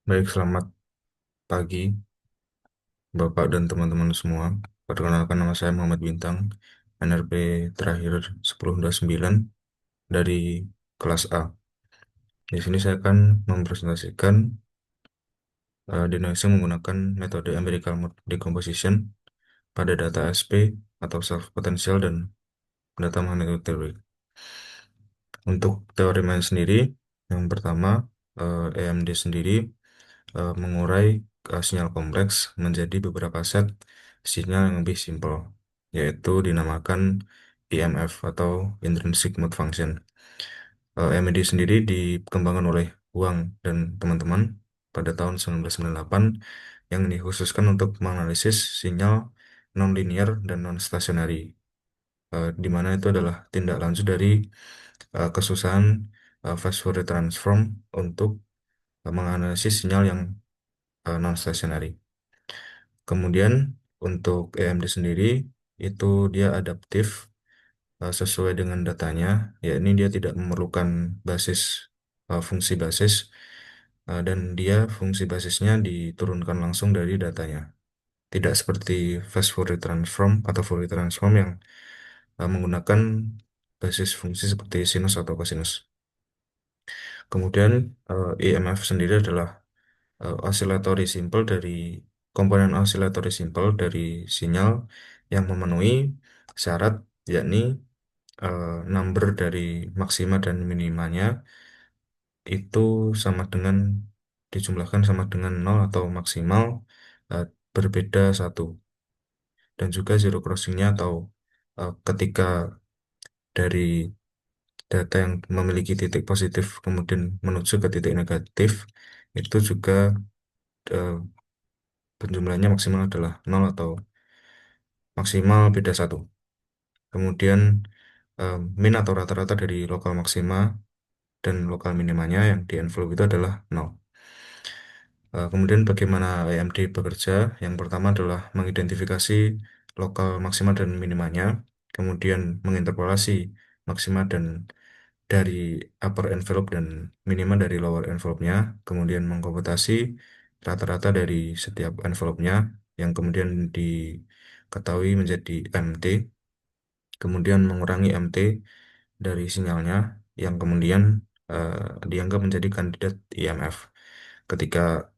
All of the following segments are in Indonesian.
Baik, selamat pagi Bapak dan teman-teman semua. Perkenalkan nama saya Muhammad Bintang, NRP terakhir 1029 dari kelas A. Di sini saya akan mempresentasikan denoising menggunakan metode empirical mode decomposition pada data SP atau self potential dan data magnetic theory. Untuk teori main sendiri, yang pertama EMD sendiri mengurai sinyal kompleks menjadi beberapa set sinyal yang lebih simpel, yaitu dinamakan IMF atau Intrinsic Mode Function. MID sendiri dikembangkan oleh Huang dan teman-teman pada tahun 1998 yang dikhususkan untuk menganalisis sinyal nonlinear dan non-stationary, di mana itu adalah tindak lanjut dari kesusahan fast Fourier transform untuk menganalisis sinyal yang non-stationary. Kemudian untuk EMD sendiri itu dia adaptif sesuai dengan datanya, yakni dia tidak memerlukan basis fungsi basis dan dia fungsi basisnya diturunkan langsung dari datanya. Tidak seperti fast Fourier transform atau Fourier transform yang menggunakan basis fungsi seperti sinus atau kosinus. Kemudian EMF sendiri adalah oscillatory simple dari komponen oscillatory simple dari sinyal yang memenuhi syarat, yakni number dari maksima dan minimanya itu sama dengan dijumlahkan sama dengan nol atau maksimal eh, berbeda satu, dan juga zero crossingnya atau ketika dari data yang memiliki titik positif kemudian menuju ke titik negatif itu juga eh, penjumlahannya maksimal adalah nol atau maksimal beda satu. Kemudian min atau rata-rata dari lokal maksima dan lokal minimanya yang di envelope itu adalah nol. Kemudian bagaimana AMD bekerja? Yang pertama adalah mengidentifikasi lokal maksima dan minimanya, kemudian menginterpolasi maksima dan dari upper envelope dan minima dari lower envelope-nya, kemudian mengkomputasi rata-rata dari setiap envelope-nya yang kemudian diketahui menjadi MT, kemudian mengurangi MT dari sinyalnya yang kemudian eh, dianggap menjadi kandidat IMF. Ketika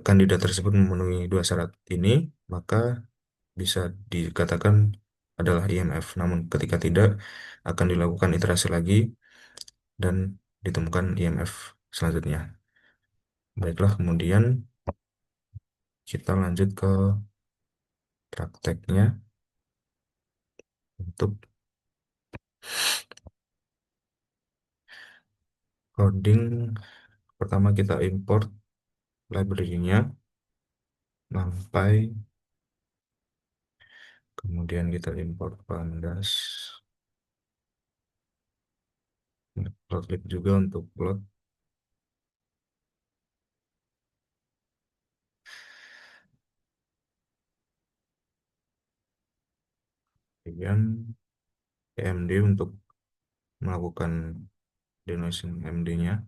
kandidat tersebut memenuhi dua syarat ini, maka bisa dikatakan adalah IMF. Namun ketika tidak, akan dilakukan iterasi lagi dan ditemukan IMF selanjutnya. Baiklah, kemudian kita lanjut ke prakteknya. Untuk coding, pertama kita import library-nya, NumPy, kemudian kita import pandas, plotly juga untuk plot, kemudian EMD untuk melakukan denoising MD-nya.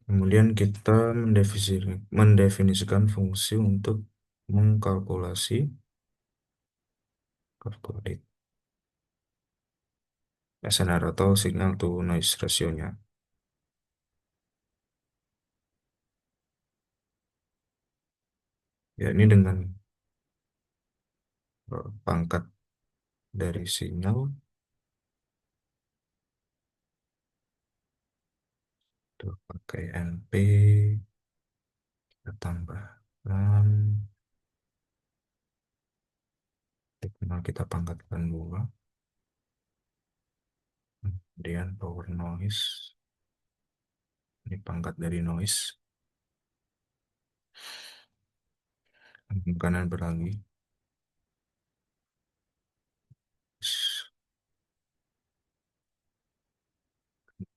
Kemudian kita mendefinisikan fungsi untuk mengkalkulasi calculate SNR atau signal to noise ratio-nya, yakni dengan pangkat dari sinyal itu pakai NP, kita tambahkan signal, kita pangkatkan dua, kemudian power noise, ini pangkat dari noise, kanan berlagi,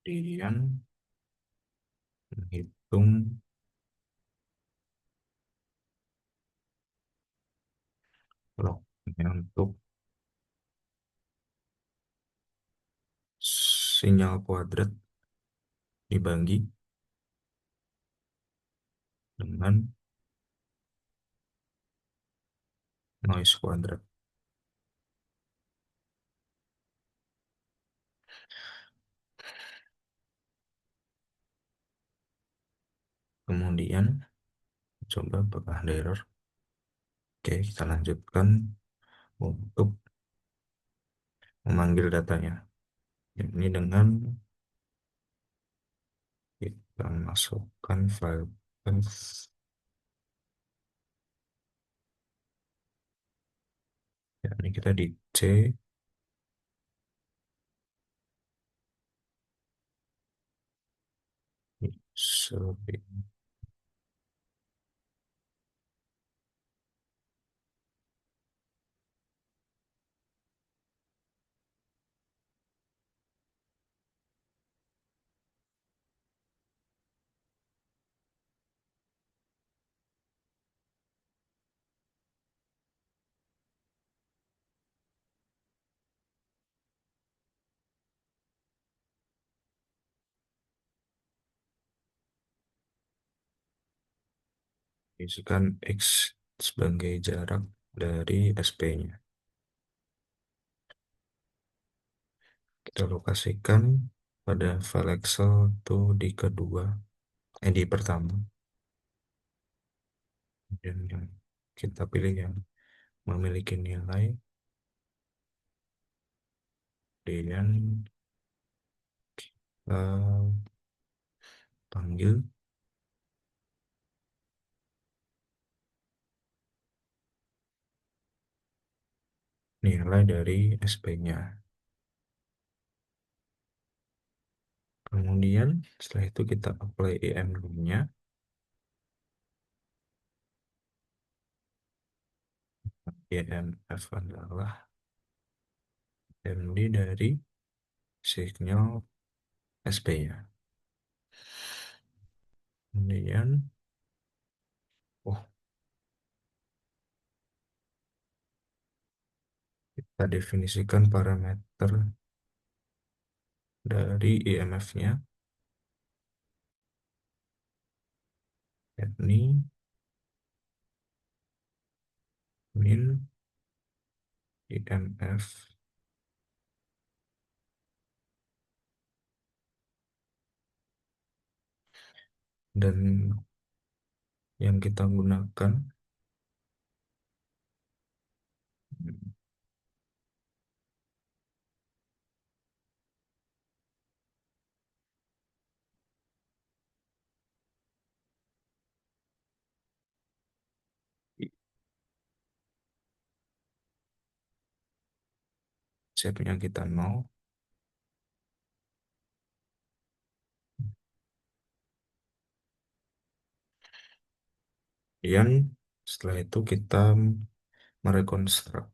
kemudian menghitung lognya untuk sinyal kuadrat dibagi dengan noise kuadrat. Kemudian coba apakah ada error. Oke, kita lanjutkan untuk memanggil datanya. Ini dengan kita masukkan file path. Ya, ini kita di C. Sorry. Isikan X sebagai jarak dari SP-nya. Kita lokasikan pada file Excel itu di kedua, di pertama. Dan yang kita pilih yang memiliki nilai, dan kita panggil nilai dari SP-nya. Kemudian setelah itu kita apply EMD-nya. EMF adalah EMD dari signal SP-nya. Kemudian, oh, kita definisikan parameter dari EMF-nya, yakni min EMF dan yang kita gunakan setnya kita 0. Kemudian setelah itu kita merekonstruk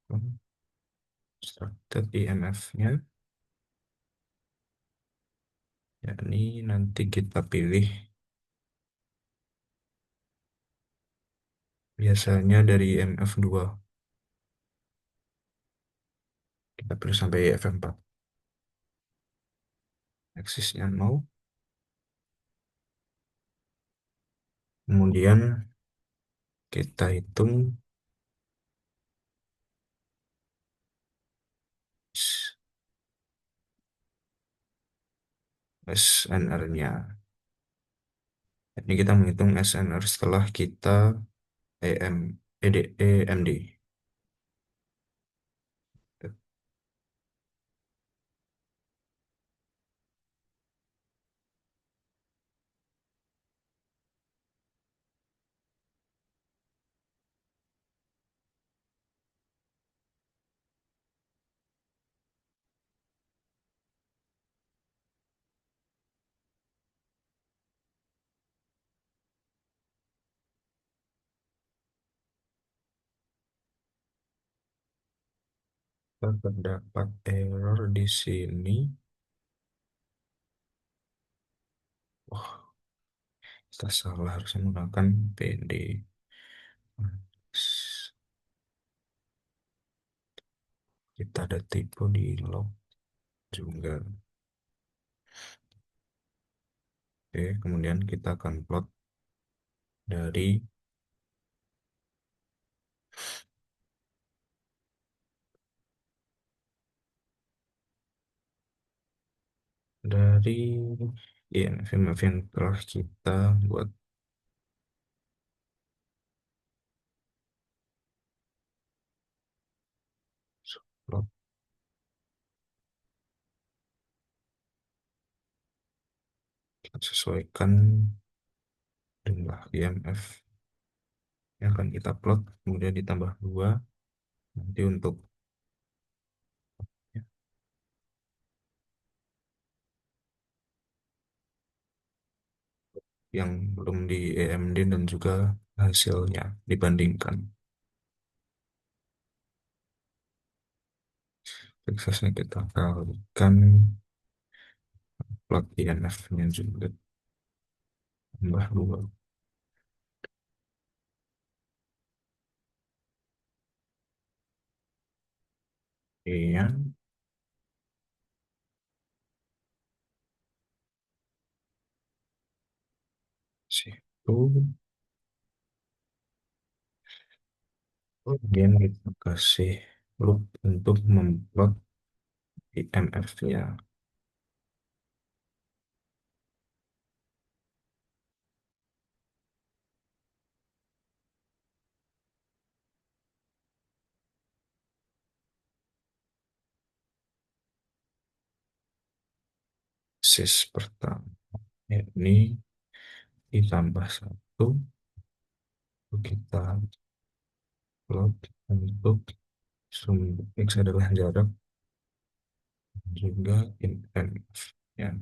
constructed EMF-nya, yakni nanti kita pilih biasanya dari EMF 2, kita pilih sampai EMF 4, aksisnya 0. Kemudian kita hitung SNR-nya. Ini kita menghitung SNR setelah kita EMD. Terdapat error di sini. Wah, kita salah, harusnya menggunakan PD. Kita ada tipe di log juga. Oke, kemudian kita akan plot dari dari IMF yang telah kita buat. Plot. Kita sesuaikan jumlah IMF yang akan kita plot, kemudian ditambah 2 nanti untuk ya, yang belum di EMD dan juga hasilnya dibandingkan. Suksesnya kita kalikan plot IMF-nya juga tambah 2. Iya, situ. Kemudian kita kasih loop untuk memplot IMF-nya. Sis pertama ini ditambah 1, kita plot untuk sumber X adalah jarak juga IMF ya,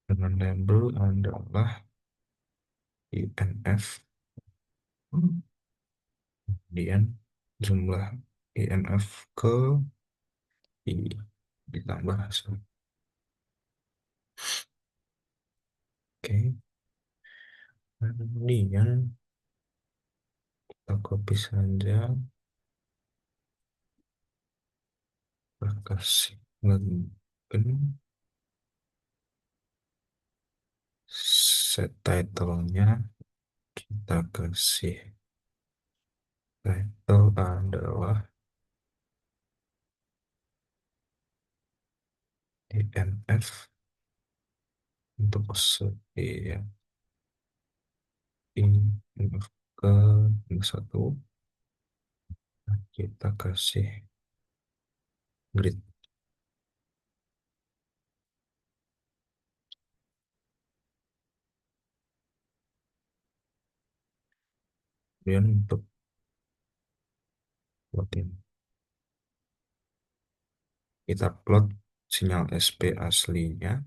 dengan label adalah IMF, kemudian jumlah IMF ke I ditambah 1. Oke, kemudian kita copy saja, kita kasih login, set title-nya, kita kasih title adalah IMF untuk setiap IMF ke 1, kita kasih grid. Kemudian untuk plotting, kita plot sinyal SP aslinya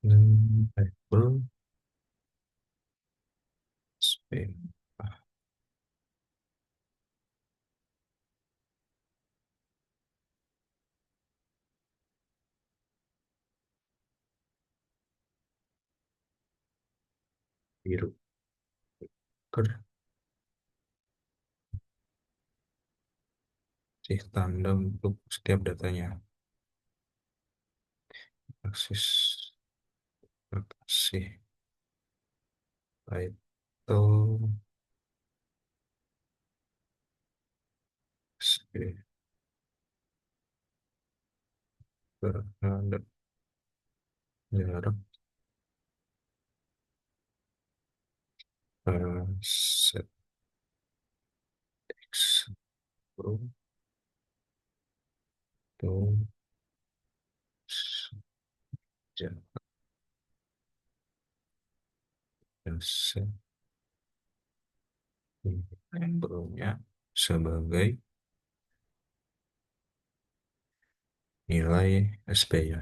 dan label SP biru. Kasih tanda untuk setiap datanya. Akses, kasih title SP terhadap jarak set X itu jarak set labelnya sebagai nilai SP ya.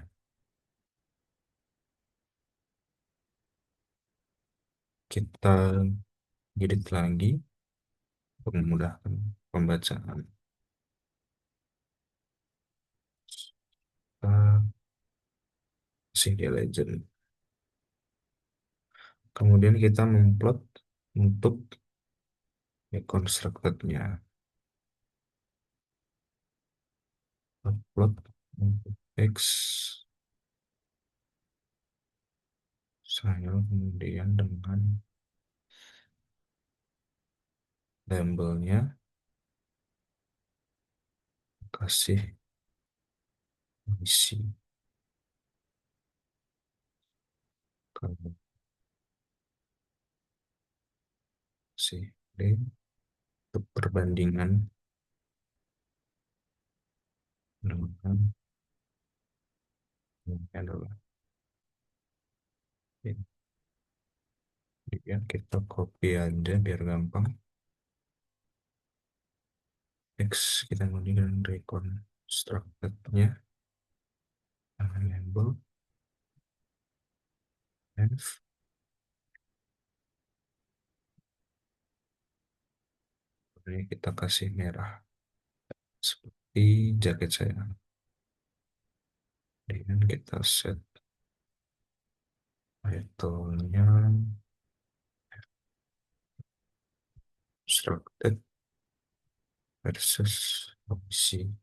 Kita edit lagi untuk memudahkan pembacaan. Kita kasih di legend. Kemudian kita memplot untuk constructed-nya. upload untuk X saya kemudian dengan labelnya kasih isi kalau kasih link untuk perbandingan dengan ini adalah ini. Kemudian kita copy aja biar gampang. X kita kemudian reconstructed-nya label F ini kita kasih merah seperti jaket saya. Kemudian kita set title-nya constructed versus opsi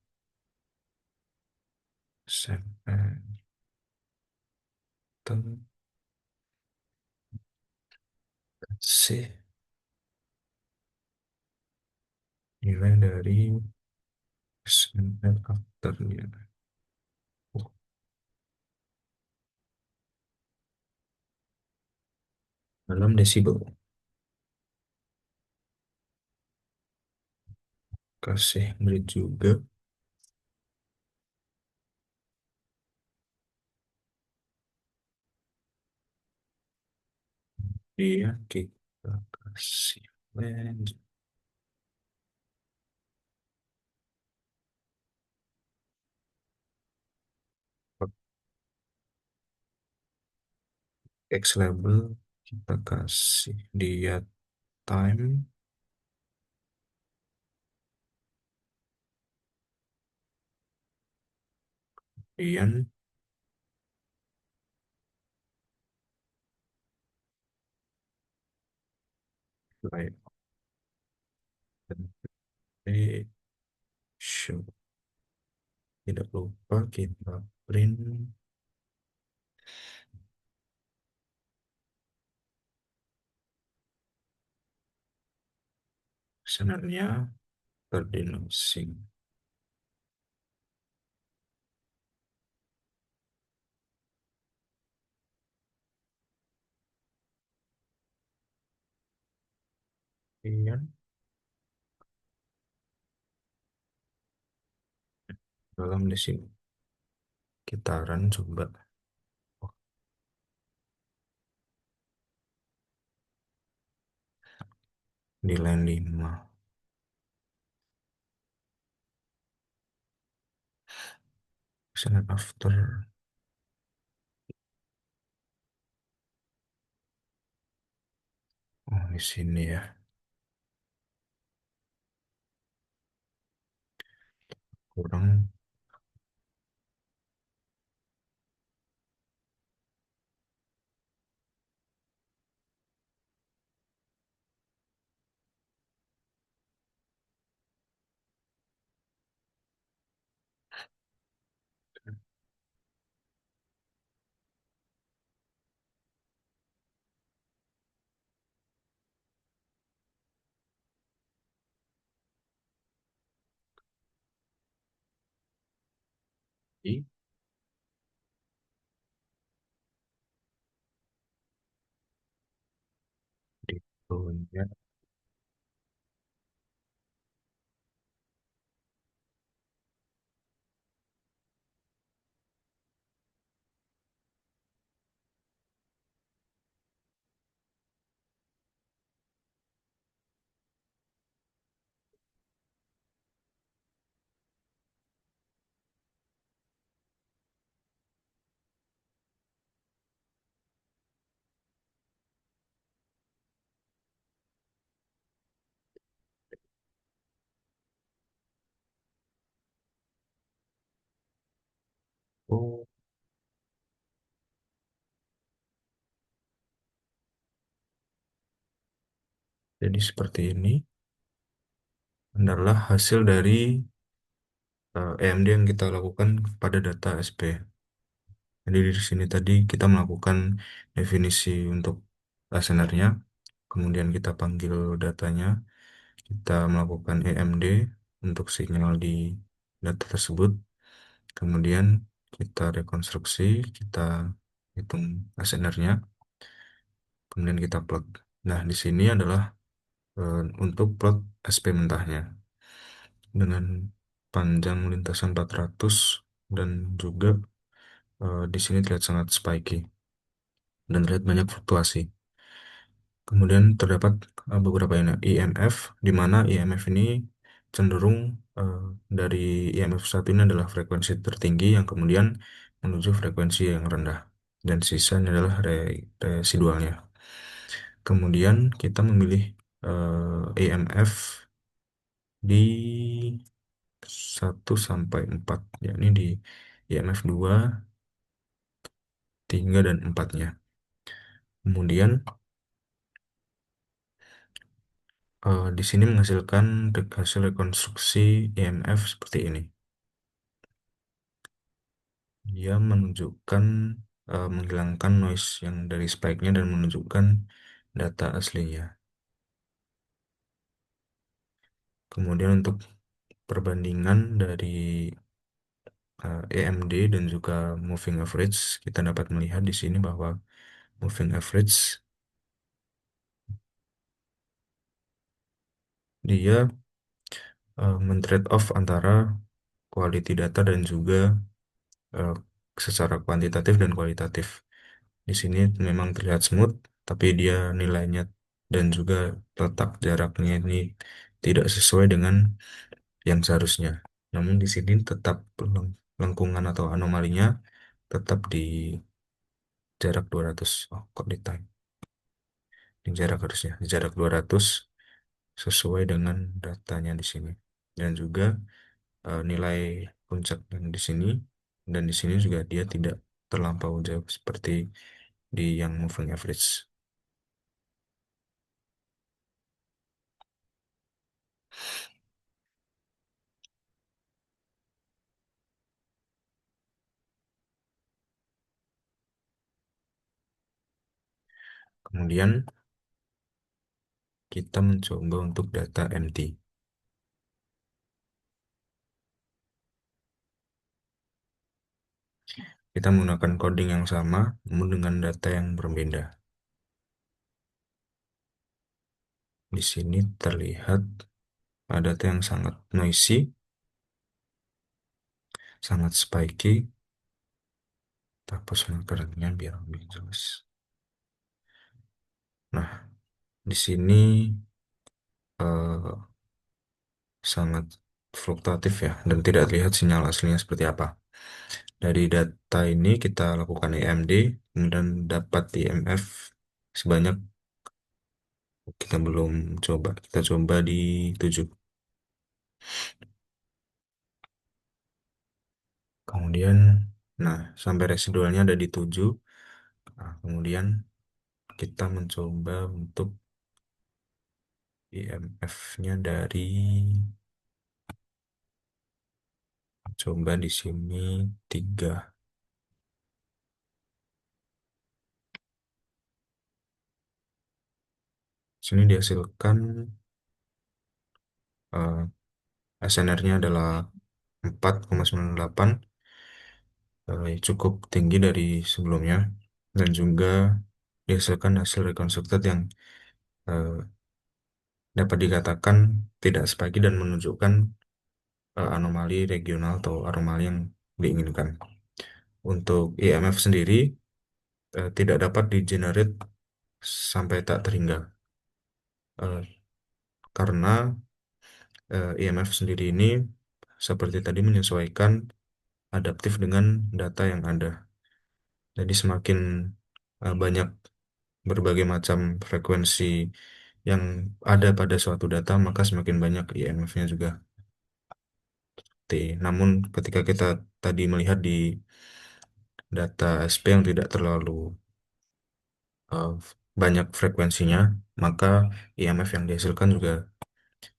sampai kasih nilai dari sampai afternya. Oh, dalam desibel kasih menit juga. Dia kita kasih range X label kita kasih dia time kemudian layout dan show. Tidak lupa kita print sebenarnya terdinosing. Kemudian dalam di sini kita run coba. Oh, di line 5 select after. Oh, di sini ya. Kurang di punya oh, jadi seperti ini adalah hasil dari EMD yang kita lakukan pada data SP. Jadi di sini tadi kita melakukan definisi untuk listenernya, kemudian kita panggil datanya, kita melakukan EMD untuk sinyal di data tersebut, kemudian kita rekonstruksi, kita hitung listenernya, kemudian kita plot. Nah, di sini adalah untuk plot SP mentahnya dengan panjang lintasan 400 dan juga di sini terlihat sangat spiky dan terlihat banyak fluktuasi. Kemudian terdapat beberapa IMF, di mana IMF ini cenderung eh, dari IMF satu ini adalah frekuensi tertinggi yang kemudian menuju frekuensi yang rendah, dan sisanya adalah residualnya. Kemudian kita memilih IMF di 1 sampai 4, yakni di IMF 2, 3, dan 4-nya. Kemudian di sini menghasilkan hasil rekonstruksi IMF seperti ini. Dia menunjukkan menghilangkan noise yang dari spike-nya dan menunjukkan data aslinya. Kemudian untuk perbandingan dari EMD dan juga moving average, kita dapat melihat di sini bahwa moving average dia men-trade off antara quality data dan juga eh, secara kuantitatif dan kualitatif. Di sini memang terlihat smooth, tapi dia nilainya dan juga letak jaraknya ini tidak sesuai dengan yang seharusnya. Namun di sini tetap lengkungan atau anomalinya tetap di jarak 200. Oh, kok di time? Di jarak harusnya, di jarak 200 sesuai dengan datanya di sini. Dan juga nilai puncak yang di sini dan di sini juga dia tidak terlampau jauh seperti di yang moving average. Kemudian kita mencoba untuk data MT. Kita menggunakan coding yang sama, namun dengan data yang berbeda. Di sini terlihat ada data yang sangat noisy, sangat spiky. Kita hapus markernya biar lebih jelas. Nah, di sini eh, sangat fluktuatif ya, dan tidak terlihat sinyal aslinya seperti apa. Dari data ini kita lakukan EMD, kemudian dapat IMF sebanyak, kita belum coba, kita coba di 7. Kemudian, nah, sampai residualnya ada di 7. Nah, kemudian kita mencoba untuk IMF-nya dari, coba di sini 3. Sini dihasilkan eh, SNR-nya adalah 4,98, cukup tinggi dari sebelumnya, dan juga dihasilkan hasil reconstructed yang eh, dapat dikatakan tidak spagi dan menunjukkan anomali regional atau anomali yang diinginkan. Untuk IMF sendiri tidak dapat di-generate sampai tak terhingga. Eh, karena IMF sendiri ini seperti tadi menyesuaikan adaptif dengan data yang ada. Jadi semakin banyak berbagai macam frekuensi yang ada pada suatu data, maka semakin banyak IMF-nya juga. Namun ketika kita tadi melihat di data SP yang tidak terlalu uh, banyak frekuensinya, maka IMF yang dihasilkan juga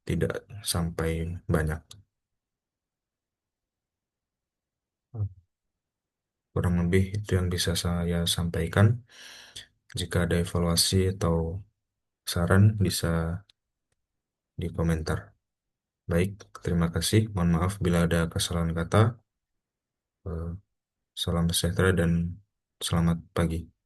tidak sampai banyak. Kurang lebih itu yang bisa saya sampaikan. Jika ada evaluasi atau saran bisa di komentar. Baik, terima kasih. Mohon maaf bila ada kesalahan kata. Eh, Salam sejahtera dan selamat pagi.